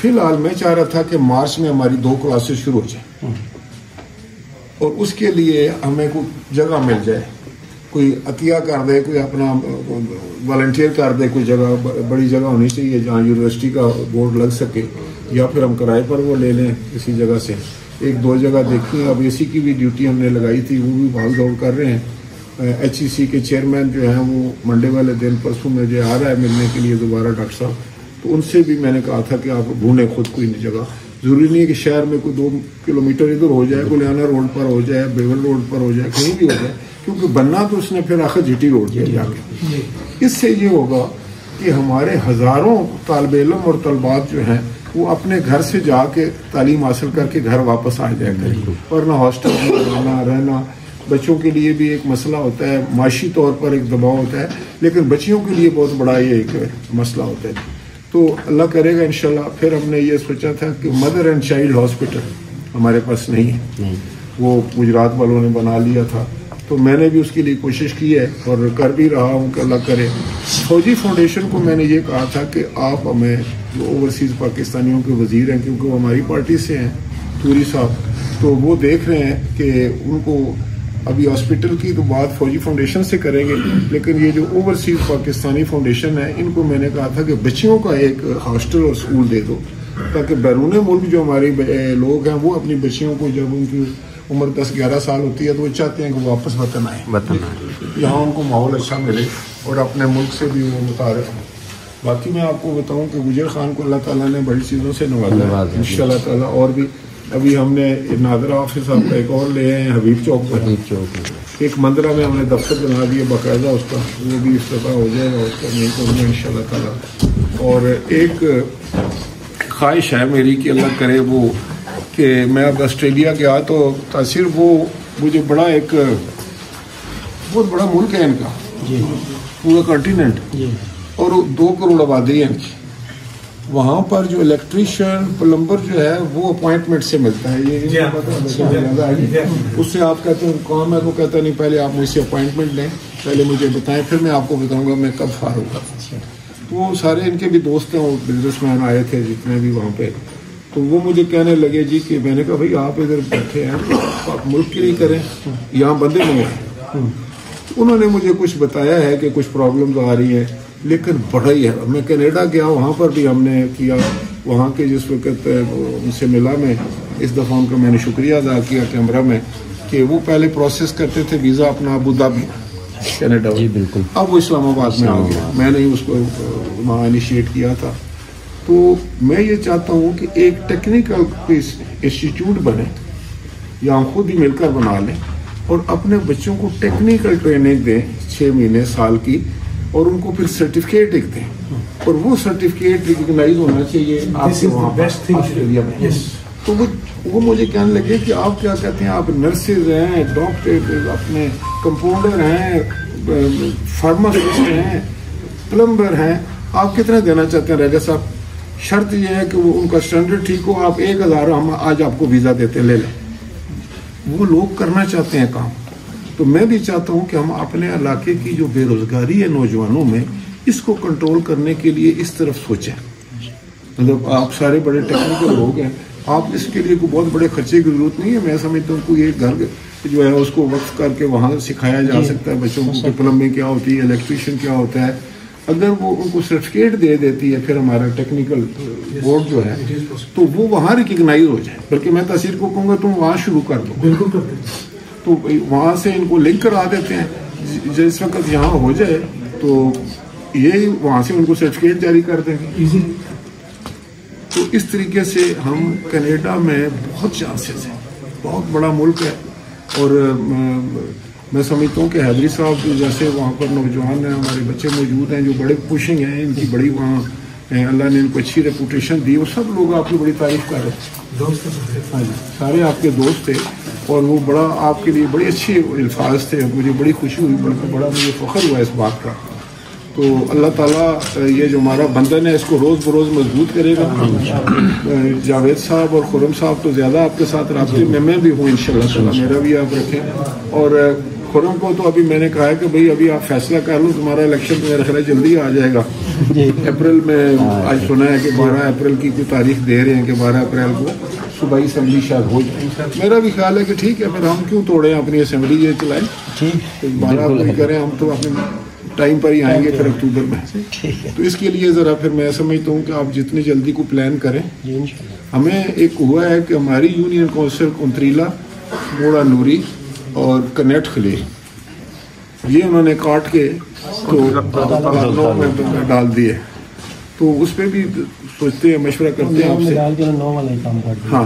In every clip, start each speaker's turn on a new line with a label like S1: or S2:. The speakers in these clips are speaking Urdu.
S1: فی الحال میں چاہ رہا تھا کہ مارچ میں ہماری 2 کلاسز شروع ہو جائیں اور اس کے لیے ہمیں کوئی جگہ مل جائے, کوئی عطیہ کر دے, کوئی اپنا والنٹیئر کر دے, کوئی جگہ بڑی جگہ ہونی چاہیے جہاں یونیورسٹی کا بورڈ لگ سکے, یا پھر ہم کرائے پر وہ لے لیں کسی جگہ سے. 1-2 جگہ دیکھی ہیں. اب اے سی کی بھی ڈیوٹی ہم نے لگائی تھی, وہ بھی بھاگ دوڑ کر رہے ہیں. ایچ ای سی کے چیئرمین جو ہیں وہ منڈے والے دن پرسوں میں جو آ رہا ہے ملنے کے لیے دوبارہ ڈاکٹر صاحب, تو ان سے بھی میں نے کہا تھا کہ آپ ڈھونڈیں خود کوئی جگہ. ضروری نہیں ہے کہ شہر میں کوئی 2 کلومیٹر ادھر ہو جائے, گلیانہ روڈ پر ہو جائے, بیول روڈ پر ہو جائے, کہیں بھی ہو جائے, کیونکہ بننا تو اس نے پھر آخر جی ٹی روڈ پہ جا کے. اس سے یہ ہوگا کہ ہمارے ہزاروں طالب علم اور طلبات جو ہیں وہ اپنے گھر سے جا کے تعلیم حاصل کر کے گھر واپس آ جائے کریں, ورنہ ہاسٹل میں جانا رہنا بچوں کے لیے بھی ایک مسئلہ ہوتا ہے, معاشی طور پر ایک دباؤ ہوتا ہے, لیکن بچیوں کے لیے بہت بڑا یہ ایک مسئلہ ہوتا ہے. تو اللہ کرے گا انشاءاللہ. پھر ہم نے یہ سوچا تھا کہ مدر اینڈ چائلڈ ہاسپٹل ہمارے پاس نہیں ہے, وہ گجرات والوں نے بنا لیا تھا, تو میں نے بھی اس کے لیے کوشش کی ہے اور کر بھی رہا ہوں کہ اللہ کرے. فوجی فاؤنڈیشن کو میں نے یہ کہا تھا کہ آپ ہمیں جو اوورسیز پاکستانیوں کے وزیر ہیں, کیونکہ وہ ہماری پارٹی سے ہیں توری صاحب, تو وہ دیکھ رہے ہیں کہ ان کو ابھی ہاسپٹل کی تو بات فوجی فاؤنڈیشن سے کریں گے, لیکن یہ جو اوورسیز پاکستانی فاؤنڈیشن ہے ان کو میں نے کہا تھا کہ بچیوں کا ایک ہاسٹل اور اسکول دے دو, تاکہ بیرون ملک جو ہمارے لوگ ہیں وہ اپنی بچیوں کو جب ان کی عمر 10-11 سال ہوتی ہے تو وہ چاہتے ہیں کہ وہ واپس وطن آئیں, یہاں ان کو ماحول اچھا ملے اور اپنے ملک سے بھی وہ متعارف ہوں. باقی میں آپ کو بتاؤں کہ گجر خان کو اللہ تعالیٰ نے بڑی چیزوں سے نوازا ہے ان شاء اللہ تعالیٰ. اور بھی ابھی ہم نے نادرہ آفس صاحب کا ایک اور لے ہیں حبیب چوک پر, ایک مندرہ میں ہم نے دفتر بنا دیا باقاعدہ اس کا, وہ بھی افتتاح ہو جائے گا اس کا نہیں کروں گا ان شاء اللہ تعالیٰ. اور ایک خواہش ہے میری کہ اللہ کرے وہ کہ میں اب آسٹریلیا گیا تو تاثیر وہ مجھے بڑا ایک بہت بڑا ملک ہے ان کا, پورا کانٹیننٹ, اور 2 کروڑ آبادی ہے ان کی. وہاں پر جو الیکٹریشین پلمبر جو ہے وہ اپوائنٹمنٹ سے ملتا ہے, یہ اس سے آپ کہتے ہیں کام ہے تو کہتا نہیں پہلے آپ مجھ سے اپوائنٹمنٹ لیں, پہلے مجھے بتائیں, پھر میں آپ کو بتاؤں گا میں کب فارغ ہوں. وہ سارے ان کے بھی دوست ہیں, وہ بزنس مین آئے تھے جتنے بھی وہاں پہ, تو وہ مجھے کہنے لگے جی کہ میں نے کہا بھائی آپ ادھر بیٹھے ہیں آپ ملک کے لیے کریں, یہاں بندے منگوائیں. انہوں نے مجھے کچھ بتایا ہے کہ کچھ پرابلمز آ رہی ہیں, لیکن بڑا ہی ہے. میں کینیڈا گیا, وہاں پر بھی ہم نے کیا, وہاں کے جس وقت ان سے ملا میں اس دفعہ ان کا میں نے شکریہ ادا کیا کیمرہ میں, کہ وہ پہلے پروسیس کرتے تھے ویزا اپنا ابو ظبی کینیڈا, بالکل, اب وہ اسلام آباد میں آ گیا, میں نے اس کو وہاں انیشیٹ کیا تھا. تو میں یہ چاہتا ہوں کہ ایک ٹیکنیکل انسٹیٹیوٹ بنے یا ہم خود ہی مل کر بنا لیں اور اپنے بچوں کو ٹیکنیکل ٹریننگ دیں 6 مہینے سال کی, اور ان کو پھر سرٹیفکیٹ ایک دیں, اور وہ سرٹیفکیٹ ریکگنائز ہونا چاہیے آپ کے وہاں آسٹریلیا میں. تو وہ مجھے کہنے لگے کہ آپ کیا کہتے ہیں, آپ نرسز ہیں, ڈاکٹر اپنے کمپاؤنڈر ہیں, فارماسسٹ ہیں, پلمبر ہیں, آپ کتنا دینا چاہتے ہیں ریجا صاحب؟ شرط یہ ہے کہ وہ ان کا اسٹینڈرڈ ٹھیک ہو, آپ 1000 ہم آج آپ کو ویزا دیتے لے لیں. وہ لوگ کرنا چاہتے ہیں کام. تو میں بھی چاہتا ہوں کہ ہم اپنے علاقے کی جو بے روزگاری ہے نوجوانوں میں, اس کو کنٹرول کرنے کے لیے اس طرف سوچیں. مطلب آپ سارے بڑے ٹیکنیکل لوگ ہیں, آپ اس کے لیے کوئی بہت بڑے خرچے کی ضرورت نہیں ہے. میں سمجھتا ہوں کوئی ایک گھر جو ہے اس کو وقف کر کے وہاں سکھایا جا سکتا ہے بچوں کو کہ پلمبنگ کیا ہوتی ہے, الیکٹریشین کیا ہوتا ہے. اگر وہ ان کو سرٹیفکیٹ دے دیتی ہے پھر ہمارا ٹیکنیکل بورڈ جو ہے, تو وہ وہاں ریکگنائز ہو جائے. بلکہ میں تاثیر کو کہوں گا تم وہاں شروع کر دو, بالکل کرتے ہیں, تو وہاں سے ان کو لنک کرا دیتے ہیں. جس وقت یہاں ہو جائے تو یہ وہاں سے ان کو سرٹیفکیٹ جاری کر دیں گے. تو اس طریقے سے ہم کینیڈا میں بہت چانسز ہیں, بہت بڑا ملک ہے. اور میں سمجھتا ہوں کہ حیدری صاحب جیسے وہاں پر نوجوان ہیں, ہمارے بچے موجود ہیں جو بڑے پوشنگ ہیں, ان کی بڑی وہاں اللہ نے ان کو اچھی ریپوٹیشن دی, اور سب لوگ آپ کی بڑی تعریف کر رہے ہیں. ہاں جی, سارے آپ کے دوست تھے, اور وہ بڑا آپ کے لیے بڑے اچھے الفاظ تھے. مجھے بڑی خوشی ہوئی, بلکہ بڑا مجھے فخر ہوا اس بات کا. تو اللہ تعالیٰ یہ جو ہمارا بندن ہے اس کو روز بروز مضبوط کرے گا. جاوید صاحب اور خرم صاحب تو زیادہ آپ کے ساتھ رابطے میں بھی ہوں انشاءاللہ تعالیٰ, میرا بھی آپ رکھیں. اور خرم کو تو ابھی میں نے کہا ہے کہ بھئی ابھی آپ فیصلہ کر لو, تمہارا الیکشن میرا خیال ہے جلدی آ جائے گا اپریل میں. آج سنا ہے کہ 12 اپریل کی کوئی تاریخ دے رہے ہیں کہ 12 اپریل کو صوبائی اسمبلی شاید ہو جائے. میرا بھی خیال ہے کہ ٹھیک ہے, پھر ہم کیوں توڑیں اپنی اسمبلی, یہ چلائیں 12 کو ہی کریں, ہم تو اپنے ٹائم پر ہی آئیں گے پھر اکتوبر میں. تو اس کے لیے ذرا پھر میں سمجھتا ہوں کہ آپ جتنی جلدی کو پلان کریں. ہمیں ایک ہوا ہے کہ ہماری یونین کونسل کنتریلا, موڑا نوری اور کنیٹ خلیل, یہ انہوں نے کاٹ کے تو میں ڈال دیے. تو اس پہ بھی سوچتے ہیں, مشورہ کرتے ہیں آپ سے. ہاں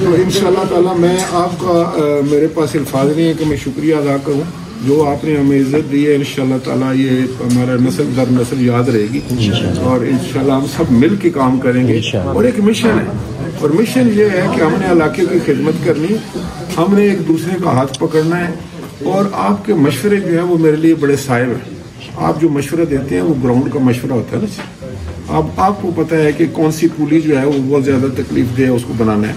S1: تو انشاءاللہ تعالیٰ میں آپ کا, میرے پاس الفاظ نہیں ہے کہ میں شکریہ ادا کروں جو آپ نے ہمیں عزت دی ہے. انشاءاللہ تعالیٰ یہ ہمارا نسل در نسل یاد رہے گی, اور انشاءاللہ ہم سب مل کے کام کریں گے. اور ایک مشن ہے, اور مشن یہ ہے کہ ہم نے علاقے کی خدمت کرنی, ہم نے ایک دوسرے کا ہاتھ پکڑنا ہے. اور آپ کے مشورے جو ہیں وہ میرے لیے بڑے صائب ہیں. آپ جو مشورہ دیتے ہیں وہ گراؤنڈ کا مشورہ ہوتا ہے نا. آپ کو پتہ ہے کہ کون سی پولی جو ہے وہ بہت زیادہ تکلیف دہ ہے, اس کو بنانا ہے.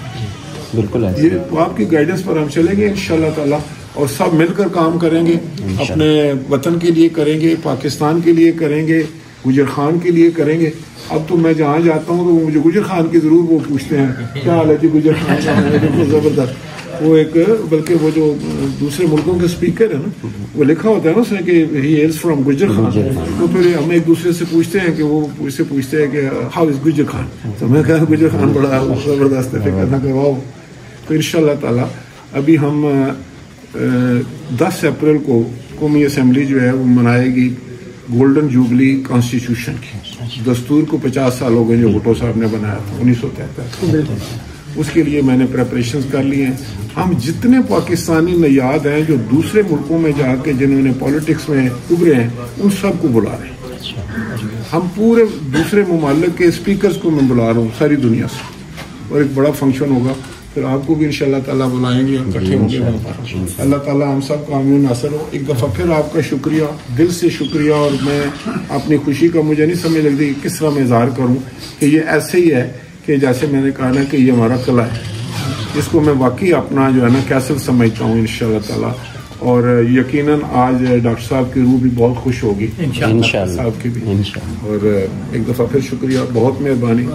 S2: بالکل
S1: یہ تو آپ کی گائیڈنس پر ہم چلیں گے انشاءاللہ تعالیٰ, اور سب مل کر کام کریں گے. اپنے وطن کے لیے کریں گے, پاکستان کے لیے کریں گے, گجر خان کے لیے کریں گے. اب تو میں جہاں جاتا ہوں تو مجھے گجر خان کی ضرور وہ پوچھتے ہیں کیا حال ہے جی گجر خان کا, زبردست. وہ ایک بلکہ وہ جو دوسرے ملکوں کے اسپیکر ہیں نا, وہ لکھا ہوتا ہے نا اس میں کہ ہی ہیلز فرام گجر خان. تو پھر ہم ایک دوسرے سے پوچھتے ہیں کہ وہ اس سے پوچھتے ہیں کہ ہاؤ از گجر خان. تو میں کہا گجر خان بڑا زبردست ہے, کہنا کہ واو. تو انشاءاللہ تعالیٰ ابھی ہم 10 اپریل کو قومی اسمبلی جو ہے وہ منائے گی گولڈن جوبلی کانسٹیٹیوشن کی. دستور کو 50 سال ہو گئے جو بھٹو صاحب نے بنایا تھا 1973. اس کے لیے میں نے پریپریشنز کر لی ہیں. ہم جتنے پاکستانی نژاد ہیں جو دوسرے ملکوں میں جا کے جنہوں نے پالیٹکس میں ابھرے ہیں ان سب کو بلا رہے ہیں. ہم پورے دوسرے ممالک کے اسپیکرز کو میں بلا رہا ہوں ساری دنیا سے, اور ایک بڑا فنکشن ہوگا. پھر آپ کو بھی انشاءاللہ تعالیٰ بلائیں گے, اکٹھے ہوں گے. اللہ تعالیٰ ہم سب کا امین ناصر ہو. ایک دفعہ پھر آپ کا شکریہ, دل سے شکریہ. اور میں اپنی خوشی کا مجھے نہیں سمجھ لگتی کہ کس طرح میں اظہار کروں کہ یہ ایسے ہی ہے کہ جیسے میں نے کہا نا کہ یہ ہمارا قلعہ ہے, اس کو میں واقعی اپنا جو ہے نا کیسل سمجھتا ہوں انشاءاللہ تعالیٰ. اور یقیناً آج ڈاکٹر صاحب کی روح بھی بہت خوش ہوگی انشاءاللہ صاحب کی بھی. اور ایک دفعہ پھر شکریہ, بہت مہربانی.